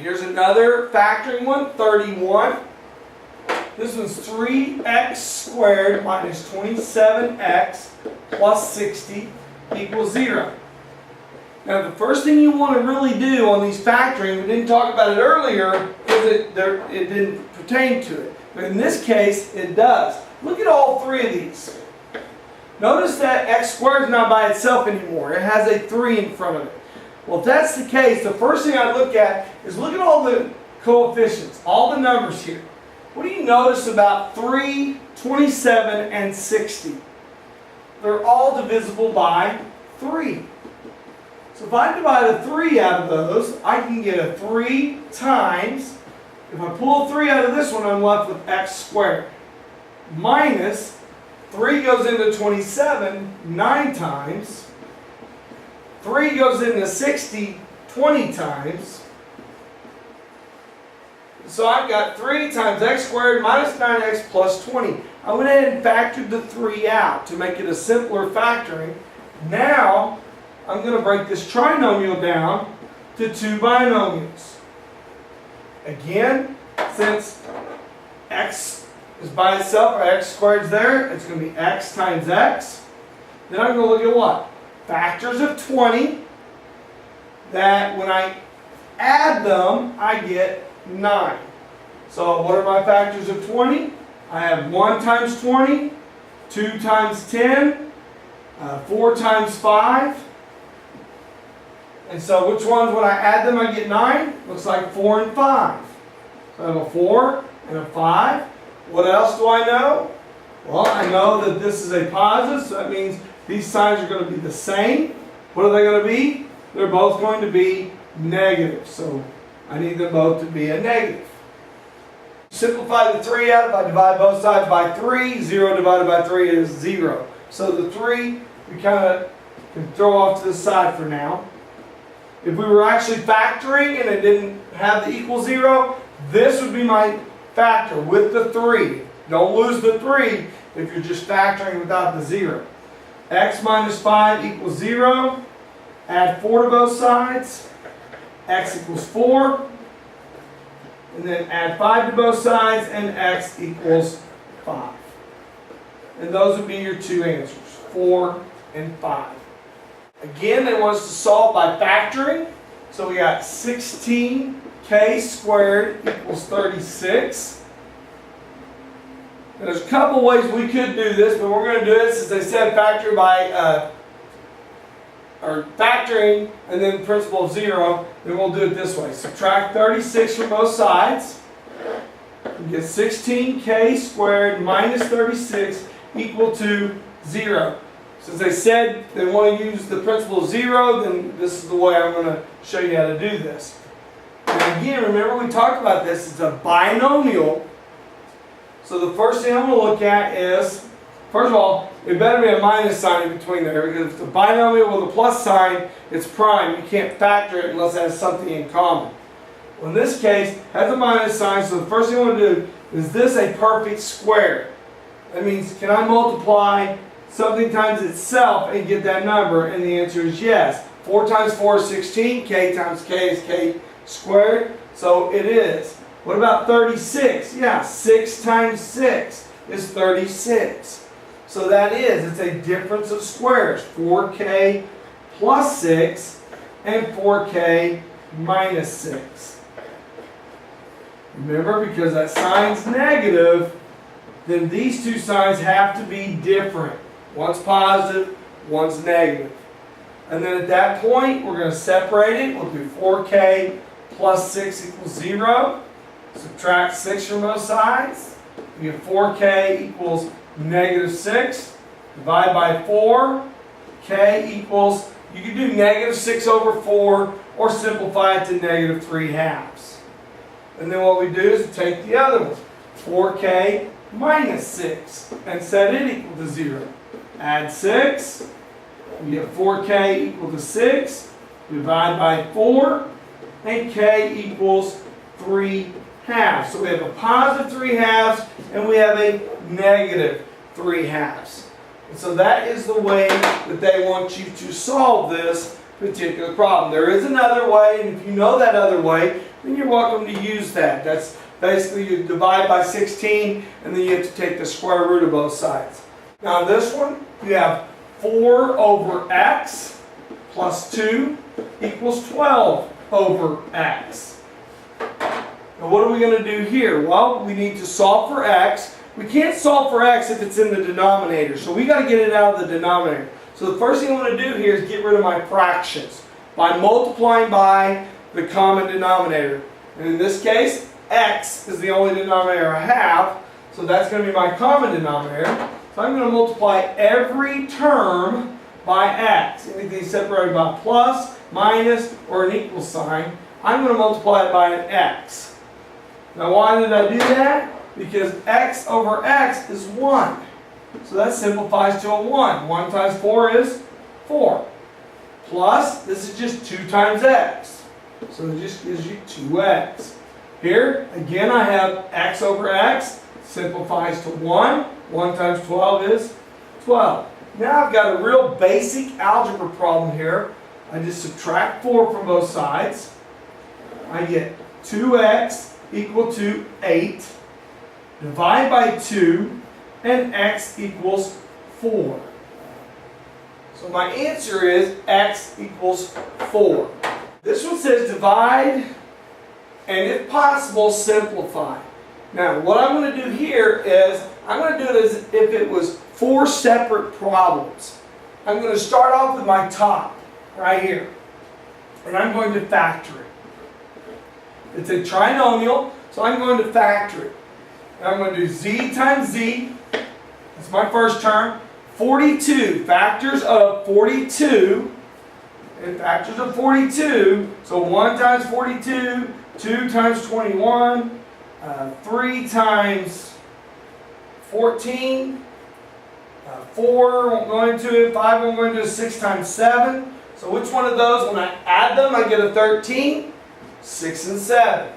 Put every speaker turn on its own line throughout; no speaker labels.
Here's another factoring one, 31. This one's 3x squared minus 27x plus 60 equals 0. Now the first thing you want to really do on these factoring, we didn't talk about it earlier, is it didn't pertain to it. But in this case, it does. Look at all three of these. Notice that x squared is not by itself anymore. It has a 3 in front of it. Well, if that's the case, the first thing I look at is look at all the coefficients, all the numbers here. What do you notice about 3, 27, and 60? They're all divisible by 3. So if I divide a 3 out of those, I can get a 3 times, if I pull a 3 out of this one, I'm left with x squared. Minus, 3 goes into 27 9 times. 3 goes into 60 20 times. So I've got 3 times x squared minus 9x plus 20. I went ahead and factored the 3 out to make it a simpler factoring. Now, I'm going to break this trinomial down to 2 binomials. Again, since x is by itself, or x squared is there, it's going to be x times x. Then I'm going to look at what? Factors of 20, that when I add them, I get 9. So what are my factors of 20? I have 1 times 20, 2 times 10, 4 times 5. And so which ones, when I add them, I get 9? Looks like 4 and 5. So I have a 4 and a 5. What else do I know? Well, I know that this is a positive, so that means these signs are going to be the same. What are they going to be? They're both going to be negative. So I need them both to be a negative. Simplify the 3 out. If I divide both sides by 3, 0 divided by 3 is 0. So the 3 we kind of can throw off to the side for now. If we were actually factoring and it didn't have the equal 0, this would be my factor with the 3. Don't lose the 3 if you're just factoring without the 0. X minus 5 equals 0. Add 4 to both sides. X equals 4. And then add 5 to both sides, and x equals 5. And those would be your two answers, 4 and 5. Again, they want us to solve by factoring. So we got 16k squared equals 36. And there's a couple ways we could do this, but we're going to do this, as I said, factor by or factoring and then principle of 0. Then we'll do it this way. Subtract 36 from both sides. You get 16k squared minus 36 equal to 0. Since they said they want to use the principle of 0, then this is the way I'm going to show you how to do this. And again, remember we talked about this. It's a binomial. So the first thing I'm going to look at is, first of all, it better be a minus sign in between there, because if it's a binomial with a plus sign, it's prime. You can't factor it unless it has something in common. Well, in this case, it has a minus sign, so the first thing I want to do is this a perfect square? That means, can I multiply something times itself and get that number? And the answer is yes. 4 times 4 is 16. K times K is K squared. So it is. What about 36? Yeah, 6 times 6 is 36. So that is, it's a difference of squares. 4k plus 6 and 4k minus 6. Remember, because that sign's negative, then these two signs have to be different. One's positive, one's negative. And then at that point, we're going to separate it. We'll do 4k plus 6 equals 0. Subtract 6 from both sides. We get 4k equals negative 6. Divide by 4. K equals, you can do negative 6 over 4 or simplify it to negative 3/2. And then what we do is take the other one. 4k minus 6 and set it equal to 0. Add 6. We get 4k equal to 6. Divide by 4. And k equals 3/2. So we have a positive 3/2 and we have a negative 3/2. And so that is the way that they want you to solve this particular problem. There is another way, and if you know that other way, then you're welcome to use that. That's basically you divide by 16 and then you have to take the square root of both sides. Now this one, you have 4 over x plus 2 equals 12 over x. Now what are we going to do here? Well, we need to solve for x. We can't solve for x if it's in the denominator, so we got to get it out of the denominator. So the first thing I want to do here is get rid of my fractions by multiplying by the common denominator. And in this case, x is the only denominator I have, so that's going to be my common denominator. So I'm going to multiply every term by x. Anything separated by plus, minus, or an equal sign, I'm going to multiply it by an x. Now why did I do that? Because x over x is 1. So that simplifies to a 1. 1 times 4 is 4. Plus, this is just 2 times x. So it just gives you 2x. Here, again, I have x over x. Simplifies to 1. 1 times 12 is 12. Now I've got a real basic algebra problem here. I just subtract 4 from both sides. I get 2x equal to 8. Divide by 2, and x equals 4. So my answer is x equals 4. This one says divide, and if possible, simplify. Now, what I'm going to do here is, I'm going to do it as if it was 4 separate problems. I'm going to start off with my top, right here. And I'm going to factor it. It's a trinomial, so I'm going to factor it. And I'm going to do z times z. That's my first term. 42, factors of 42. And factors of 42. So 1 times 42, 2 times 21, 3 times 14, 4 won't go into it, 5 won't go into it, 6 times 7. So which one of those, when I add them, I get a 13? 6 and 7.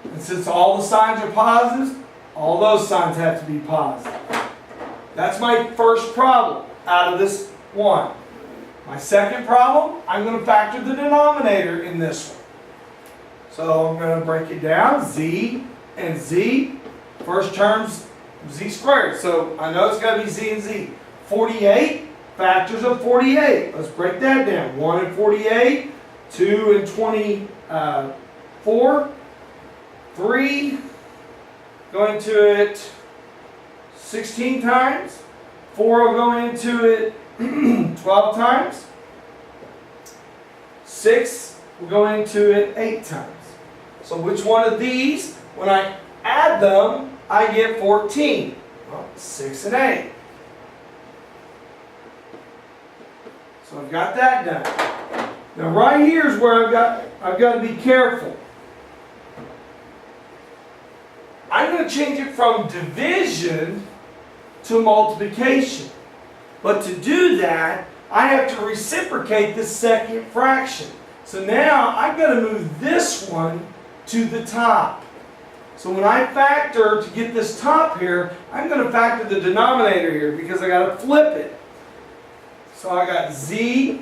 And since all the signs are positives, all those signs have to be positive. That's my first problem out of this one. My second problem, I'm going to factor the denominator in this one. So I'm going to break it down, z and z. First term's z squared, so I know it's got to be z and z. 48, factors of 48. Let's break that down. 1 and 48, 2 and 24, 3, going to it 16 times, 4 will go into it 12 times, 6 will go into it 8 times. So which one of these, when I add them, I get 14. Well, 6 and 8. So I've got that done. Now right here is where I've got to be careful. I'm going to change it from division to multiplication. But to do that, I have to reciprocate the second fraction. So now I've got to move this one to the top. So when I factor to get this top here, I'm going to factor the denominator here because I got to flip it. So I got z,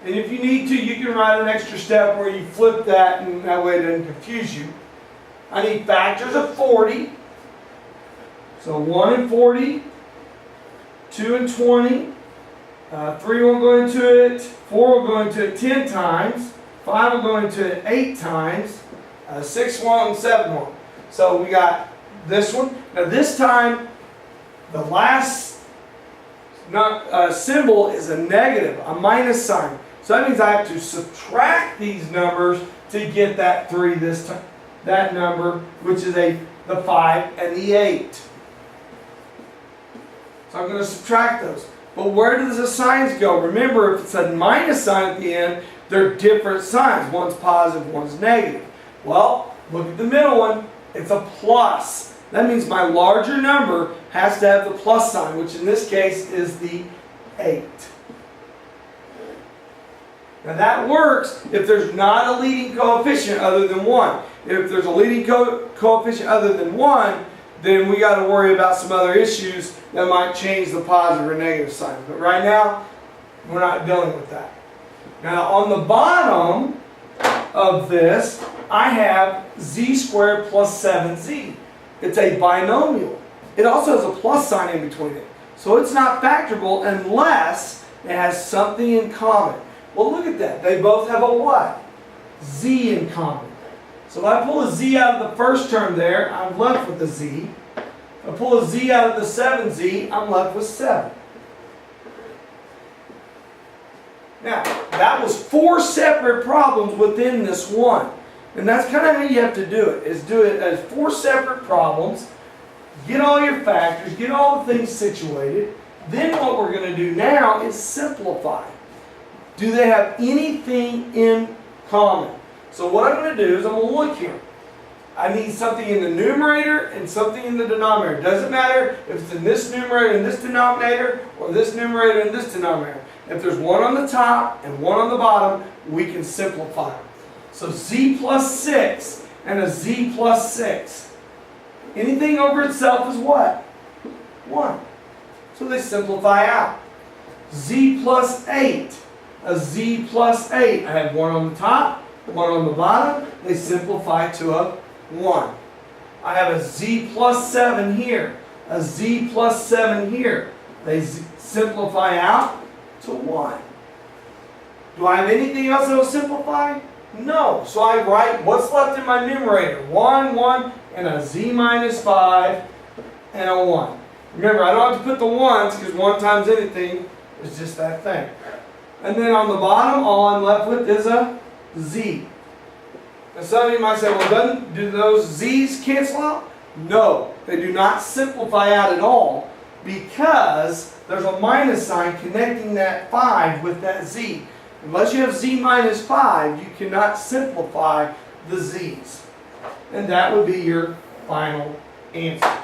and if you need to, you can write an extra step where you flip that, and that way it doesn't confuse you. I need factors of 40. So 1 and 40, 2 and 20, 3 will go into it, 4 will go into it 10 times, 5 will go into it 8 times, 6 won't, and 7 won't. So we got this one. Now this time, the last symbol is a negative, a minus sign. So that means I have to subtract these numbers to get that 3 this time. That number, which is the 5 and the 8. So I'm going to subtract those. But where does the signs go? Remember, if it's a minus sign at the end, they're different signs. One's positive, one's negative. Well, look at the middle one. It's a plus. That means my larger number has to have the plus sign, which in this case is the 8. Now that works if there's not a leading coefficient other than 1. If there's a leading coefficient other than 1, then we got to worry about some other issues that might change the positive or negative sign. But right now, we're not dealing with that. Now on the bottom, of this, I have z squared plus 7z. It's a binomial. It also has a plus sign in between it. So it's not factorable unless it has something in common. Well, look at that. They both have a what? Z in common. So if I pull a z out of the first term there, I'm left with a z. If I pull a z out of the 7z, I'm left with 7. Now, that was 4 separate problems within this one. And that's kind of how you have to do it, is do it as 4 separate problems. Get all your factors, get all the things situated. Then what we're going to do now is simplify. Do they have anything in common? So what I'm going to do is I'm going to look here. I need something in the numerator and something in the denominator. It doesn't matter if it's in this numerator and this denominator, or this numerator and this denominator. If there's one on the top and one on the bottom, we can simplify them. So z plus 6 and a z plus 6. Anything over itself is what? 1. So they simplify out. Z plus 8. A z plus 8. I have one on the top, one on the bottom. They simplify to a 1. I have a z plus 7 here. A z plus 7 here. They simplify out to 1. Do I have anything else that will simplify? No. So I write what's left in my numerator. 1, 1, and a z minus 5, and a 1. Remember, I don't have to put the 1s because 1 times anything is just that thing. And then on the bottom, all I'm left with is a z. Now some of you might say, well, do those z's cancel out? No, they do not simplify out at all because there's a minus sign connecting that 5 with that z. Unless you have z minus 5, you cannot simplify the z's. And that would be your final answer.